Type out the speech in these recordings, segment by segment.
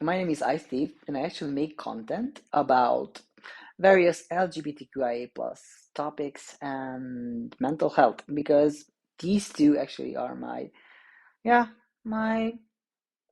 My name is Steve, and I actually make content about various LGBTQIA plus topics and mental health because these two actually are yeah, my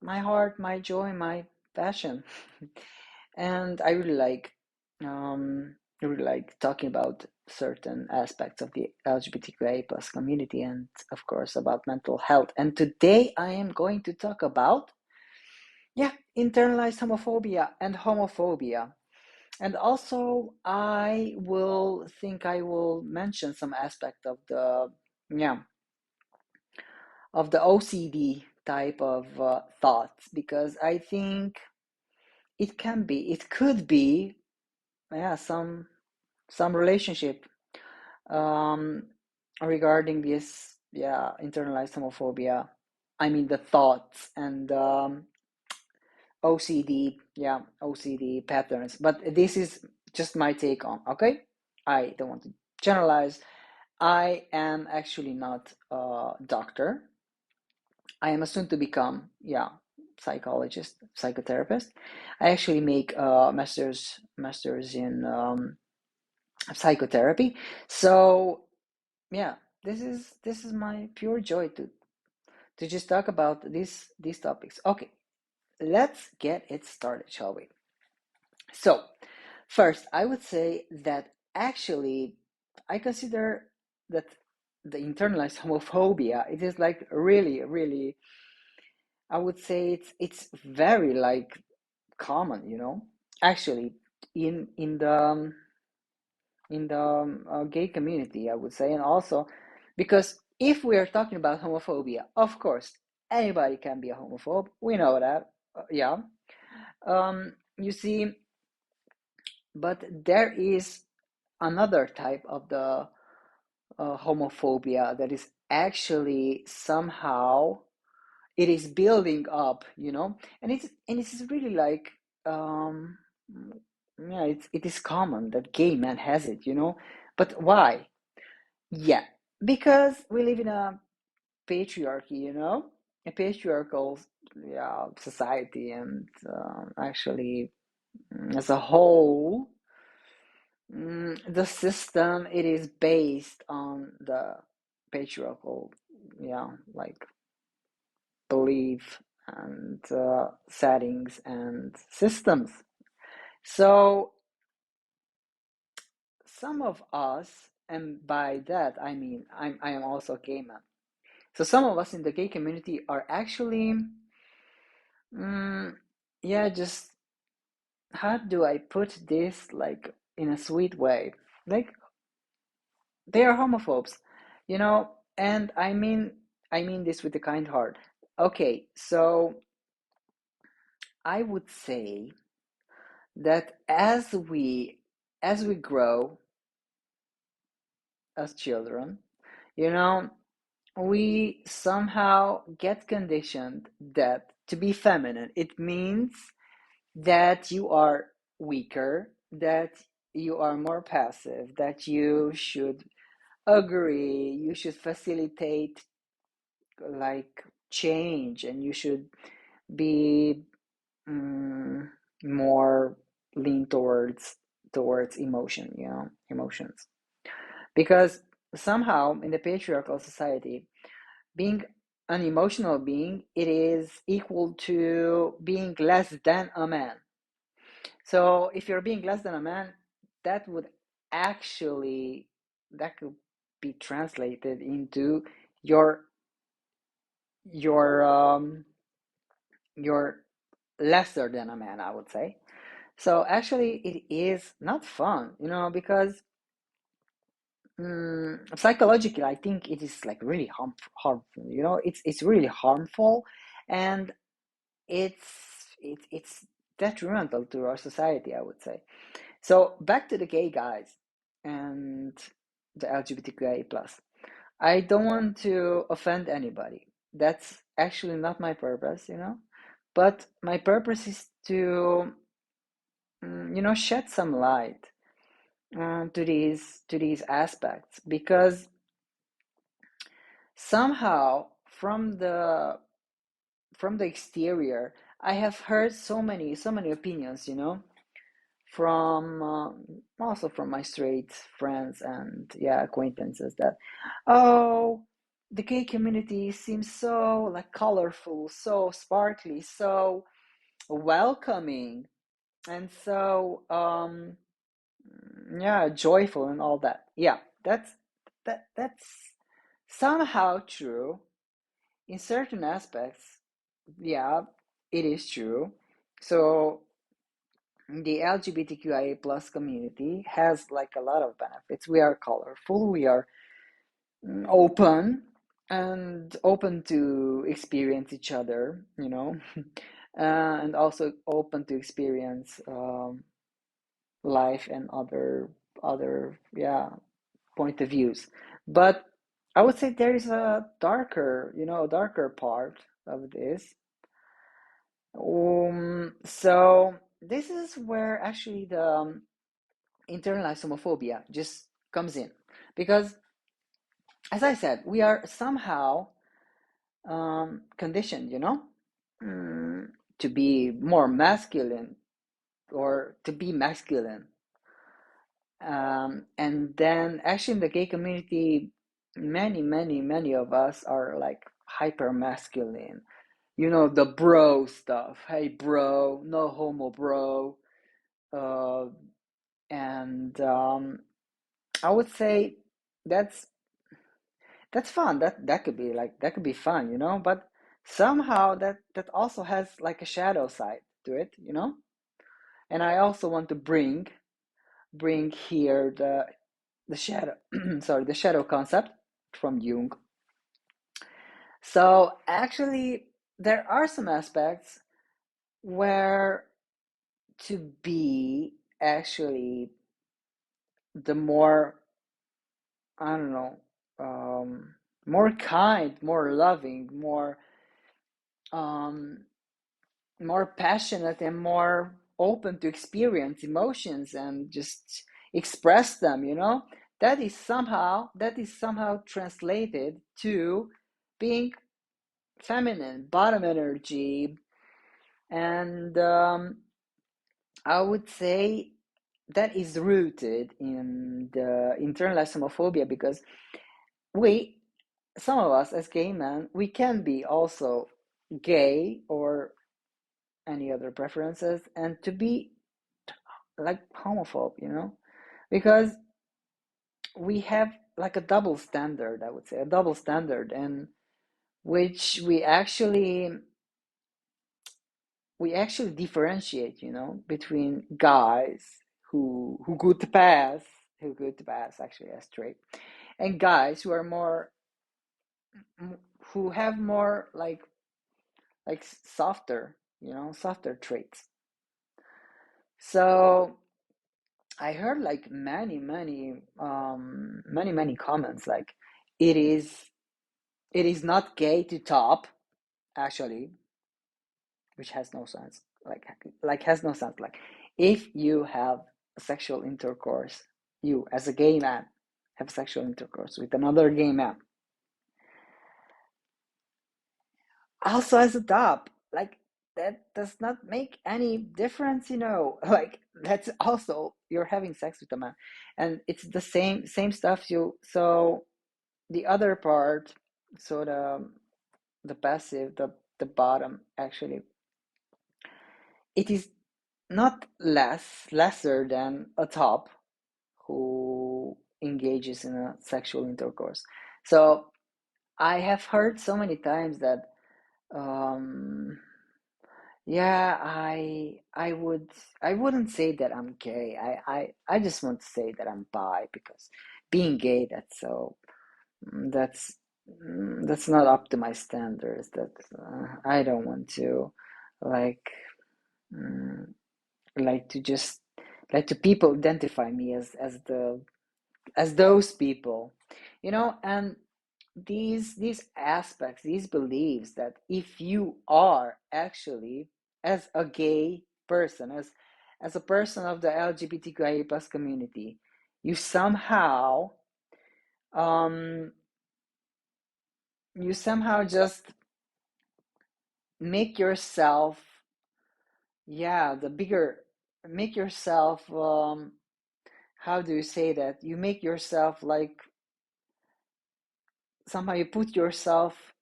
my heart, my joy, my passion. And I really like talking about certain aspects of the LGBTQIA plus community and of course about mental health. And today I am going to talk about internalized homophobia and homophobia. And also I will mention some aspect of yeah the OCD type of thoughts because I think it could be some relationship um regarding this internalized homophobia. I mean the thoughts and OCD patterns. But this is just my take on, okay? I don't want to generalize. I am actually not a doctor. I am soon to become, psychologist, psychotherapist. I actually make a master's in psychotherapy. So yeah, this is my pure joy to just talk about these topics. Okay, let's get it started, shall we? So, first, I would say that actually I consider that the internalized homophobia, it is like really, really, I would say it's very like common, actually in the gay community, I would say, and also because if we are talking about homophobia, of course, anybody can be a homophobe. We know that, yeah. You see, but there is another type of the homophobia that is actually somehow it is building up, and it's really like um yeah, it is common that gay man has it, but why? Yeah, because we live in a patriarchy, a patriarchal society, and actually as a whole, the system, it is based on the patriarchal, like belief and settings and systems. So some of us, and by that I mean I am also a gay man. So some of us in the gay community are actually, mm, just how do I put this like in a sweet way? Like they are homophobes, and I mean this with a kind heart. Okay, so I would say that as we grow as children, you know, we somehow get conditioned that to be feminine, it means that you are weaker, that you are more passive, that you should agree, you should facilitate like change, and you should be mm, more lean towards emotions. Because somehow in the patriarchal society, being an emotional being, it is equal to being less than a man. So if you're being less than a man, that would actually that could be translated into your your um your lesser than a man, I would say. So actually, it is not fun, because psychologically, I think it is like really harmful. It's really harmful, and it's detrimental to our society, I would say. So back to the gay guys and the LGBTQIA plus. I don't want to offend anybody. That's actually not my purpose, But my purpose is to, shed some light to these aspects, because somehow from the exterior, I have heard so many opinions, from also from my straight friends and yeah, acquaintances that, oh, the gay community seems so like colorful, so sparkly, so welcoming, and so yeah, joyful and all that. Yeah, that's somehow true in certain aspects. Yeah, it is true. So the LGBTQIA plus community has like a lot of benefits. We are colorful, we are open and open to experience each other, and also open to experience life and other yeah, point of views. But I would say there is a darker part of this. So this is where actually the internalized homophobia just comes in, because as I said, we are somehow conditioned, mm, to be more masculine or to be masculine. And then actually in the gay community, many of us are like hyper masculine. The bro stuff. Hey, bro, no homo, bro. Uh, and I would say that's that's fun. That could be fun, But somehow that also has like a shadow side to it, And I also want to bring here the shadow, sorry, the shadow concept from Jung. So actually, there are some aspects where to be actually the more, I don't know, more kind, more loving, um, more passionate, and more open to experience emotions and just express them. That is somehow translated to being feminine, bottom energy, and I would say that is rooted in the internalized homophobia, because we, some of us as gay men, we can be also gay or any other preferences, and to be like homophobe, because we have like a double standard, I would say, a double standard, and which we actually differentiate, between guys who could pass, actually as straight, and guys who are more, who have more like softer, softer traits. So I heard like many comments like it is it is not gay to top, actually, which has no sense. Like has no sense. Like if you have sexual intercourse, you as a gay man have sexual intercourse with another gay man, also as a top, like that does not make any difference, like that's also you're having sex with a man, and it's the same stuff. So the other part, so the passive, the bottom, actually, it is not lesser than a top who engages in a sexual intercourse. So I have heard so many times that, um yeah, I wouldn't say that I'm gay. I just want to say that I'm bi, because being gay, that's not up to my standards. That I don't want to like mm, like to just like to people identify me as those people, and these aspects, these beliefs, that if you are actually, as a gay person, as a person of the LGBTQIA plus community, you somehow um just make yourself yeah, the bigger, make yourself, how do you say that? You make yourself like, somehow you put yourself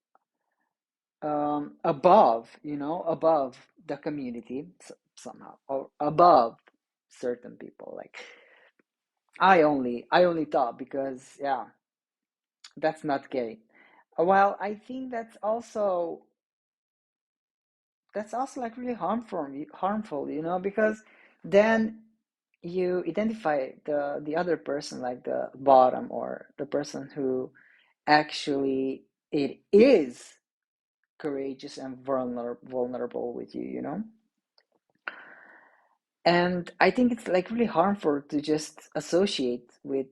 above, above the community somehow, or above certain people. Like, I only thought because, yeah, that's not gay. Well, I think that's also like really harmful, because then you identify the other person, like the bottom, or the person who actually it is courageous and vulnerable with you. And I think it's like really harmful to just associate with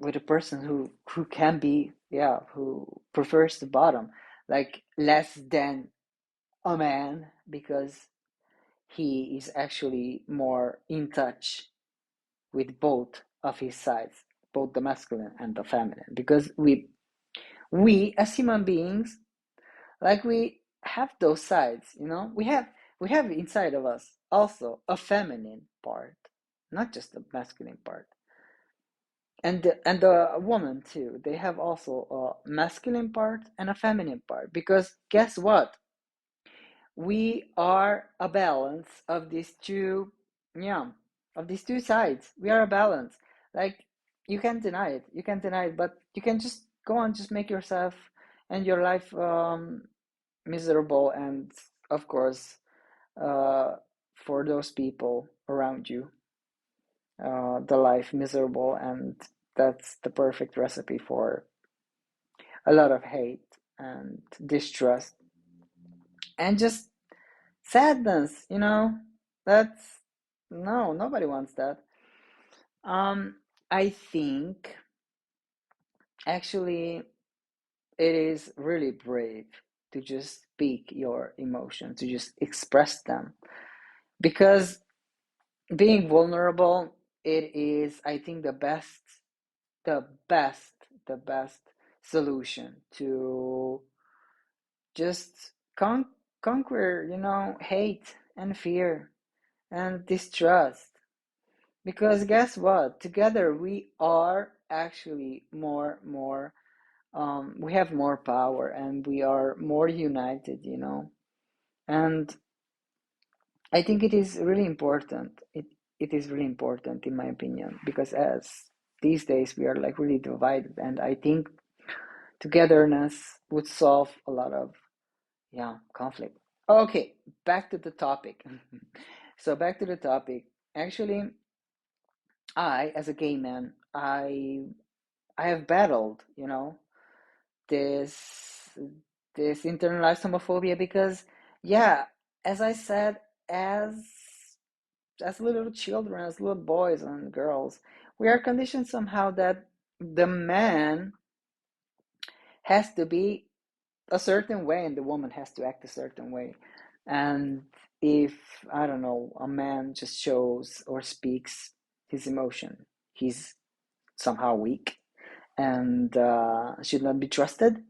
a person who can be, yeah, who prefers the bottom, like less than a man, because he is actually more in touch with both of his sides, both the masculine and the feminine, because we as human beings, like, we have those sides. We have inside of us also a feminine part, not just a masculine part. And the woman too, they have also a masculine part and a feminine part, because guess what, we are a balance of these two, yeah, of these two sides. We are a balance. Like, you can't deny it, but you can just go on, just make yourself and your life miserable, and of course, uh, for those people around you, the life miserable, and that's the perfect recipe for a lot of hate and distrust and just sadness. That's, no, nobody wants that. I think actually it is really brave to just speak your emotions, to just express them, because being vulnerable, it is, I think, the best, the best solution to just conquer, hate and fear and distrust. Because guess what? Together we are actually more, we have more power, and we are more united. And I think it is really important. It is really important, in my opinion, because as these days we are like really divided, and I think togetherness would solve a lot of, yeah, conflict. Okay, back to the topic. So back to the topic. Actually, I, as a gay man, I have battled, this this internalized homophobia, because, yeah, as I said, as as little children, as little boys and girls, we are conditioned somehow that the man has to be a certain way and the woman has to act a certain way. And if, I don't know, a man just shows or speaks his emotion, he's somehow weak and should not be trusted.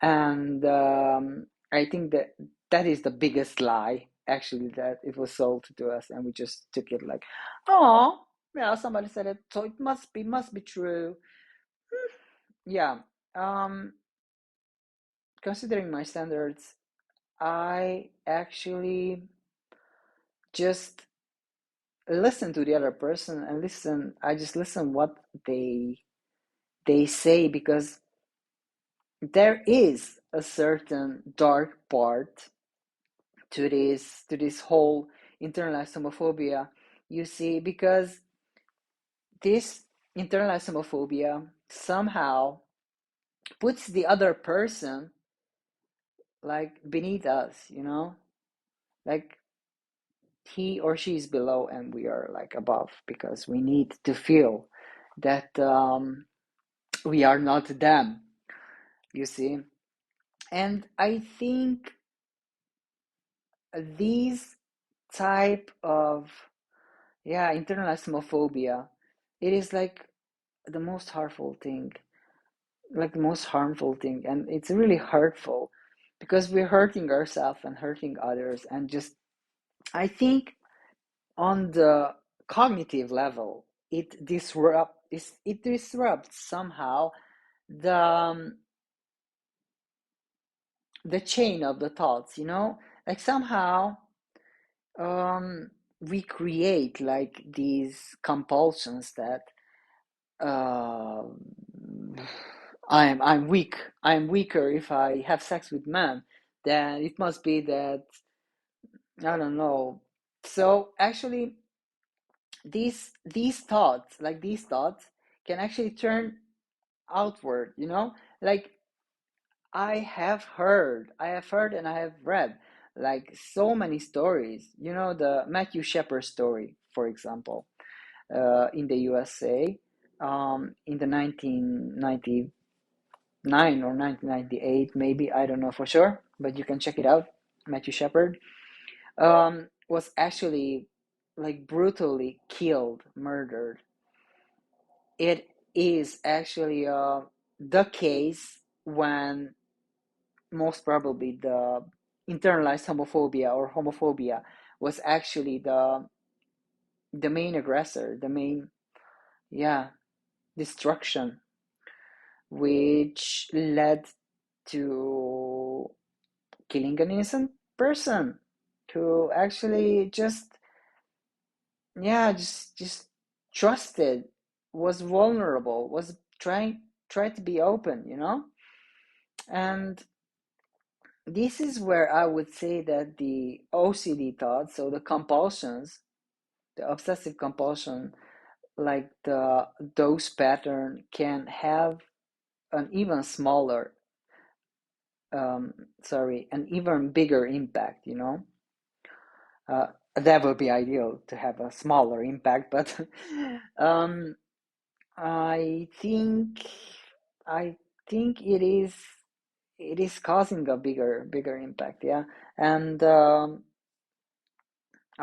And I think that that is the biggest lie, actually, that it was sold to us, and we just took it like, oh, yeah, somebody said it, so it must be true. Yeah. Um, Considering my standards, I actually just listen to the other person and listen. I just listen what they say, because there is a certain dark part to this whole internalized homophobia, you see, because this internalized homophobia somehow puts the other person like beneath us. Like, he or she is below and we are like above, because we need to feel that we are not them, you see. And I think these type of, yeah, internalized homophobia, it is like the most harmful thing, like the most harmful thing, and it's really hurtful, because we're hurting ourselves and hurting others, and just I think on the cognitive level, it disrupts somehow the the chain of the thoughts, like somehow um we create like these compulsions that uh, I'm weak. I'm weaker if I have sex with men. Then it must be that I don't know. So actually, these thoughts, can actually turn outward. Like I have heard, and I have read like so many stories. The Matthew Shepard story, for example, in the USA, in the 1999 or 1998, maybe, I don't know for sure, but you can check it out. Matthew Shepard was actually like brutally killed, murdered. It is actually the case when most probably the internalized homophobia or homophobia was actually the main aggressor, the main, yeah, destruction, which led to killing an innocent person who actually just, yeah, just trusted, was vulnerable, was tried to be open, and this is where I would say that the OCD thoughts, so the compulsions, the obsessive compulsion, like those pattern can have an even smaller, an even bigger impact, uh, that would be ideal to have a smaller impact, but um, I think I think it is causing a bigger impact, yeah. And I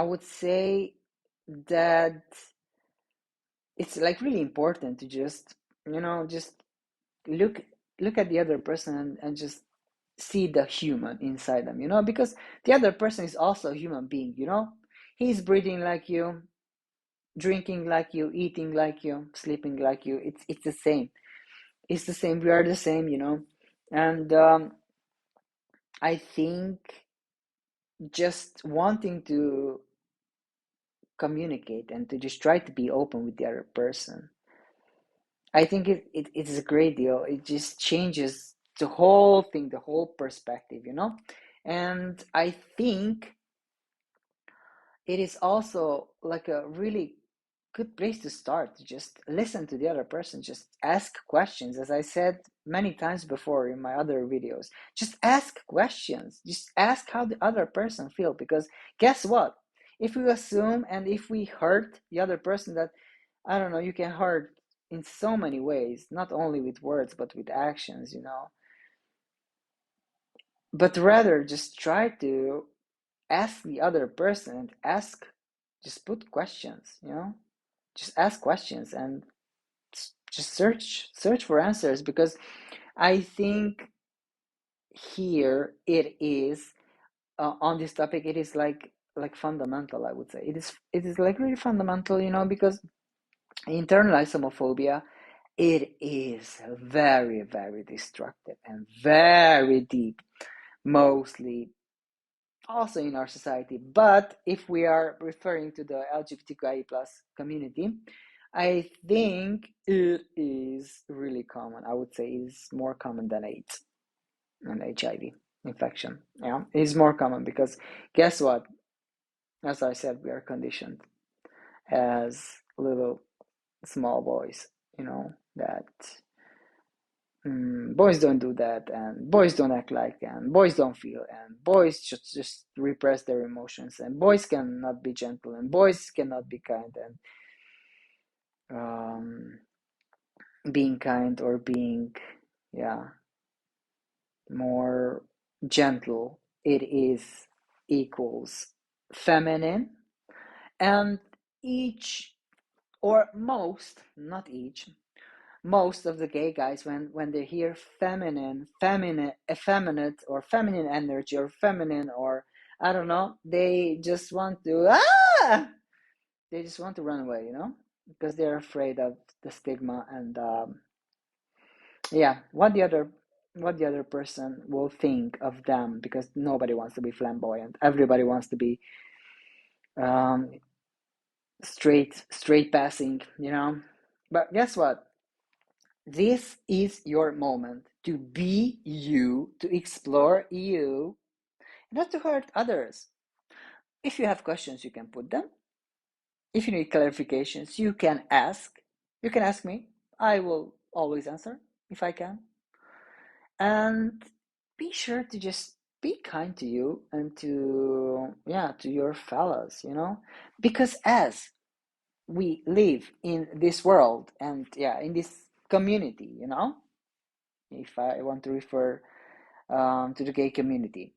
would say that it's like really important to just look look at the other person, and just see the human inside them, because the other person is also a human being, he's breathing like you, drinking like you, eating like you, sleeping like you. It's the same. It's the same. We are the same, and I think just wanting to communicate and to just try to be open with the other person, I think it is a great deal. It just changes the whole thing, the whole perspective, and I think it is also like a really good place to start, to just listen to the other person, just ask questions, as I said many times before in my other videos. Just ask questions, just ask how the other person feel, because guess what, if we assume and if we hurt the other person, that I don't know, you can hurt in so many ways, not only with words but with actions, but rather just try to ask the other person, and just put questions, just ask questions, and just search for answers, because I think here it is, on this topic, it is like fundamental, I would say. It is like really fundamental, because internalized homophobia, it is very, very destructive and very deep, mostly also in our society. But if we are referring to the LGBTQIA plus community, I think it is really common. I would say it is more common than AIDS and HIV infection. Yeah, it is more common because guess what? As I said, we are conditioned as little small boys, that boys don't do that, and boys don't act like, and boys don't feel, and boys just repress their emotions, and boys cannot be gentle, and boys cannot be kind, and um, being kind or being, yeah, more gentle, it is equals feminine, and each, or most, not each, most of the gay guys, when they hear feminine, effeminate, or feminine energy, or feminine, or I don't know. They just want to they just want to run away, because they're afraid of the stigma and yeah, what the other person will think of them, because nobody wants to be flamboyant. Everybody wants to be um, straight passing, But guess what? This is your moment to be you, to explore you, not to hurt others. If you have questions, you can put them. If you need clarifications, you can ask. You can ask me. I will always answer if I can. And be sure to just be kind to you and to your fellows, because as we live in this world and in this community, if I want to refer to the gay community,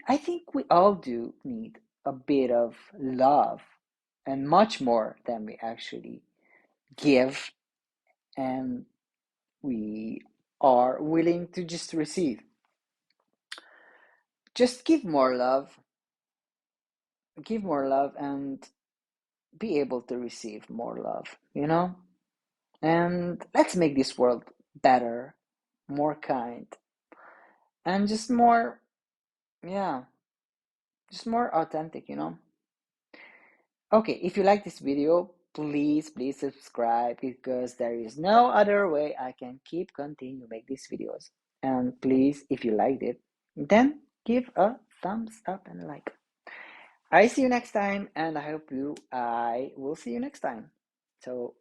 I think we all do need a bit of love, and much more than we actually give, and we are willing to just receive. Just give more love, and be able to receive more love. And let's make this world better, more kind, and yeah, just more authentic. Okay, if you like this video, please subscribe, because there is no other way I can continue make these videos. And please, if you liked it, then give a thumbs up and a like. I see you next time, and I will see you next time. So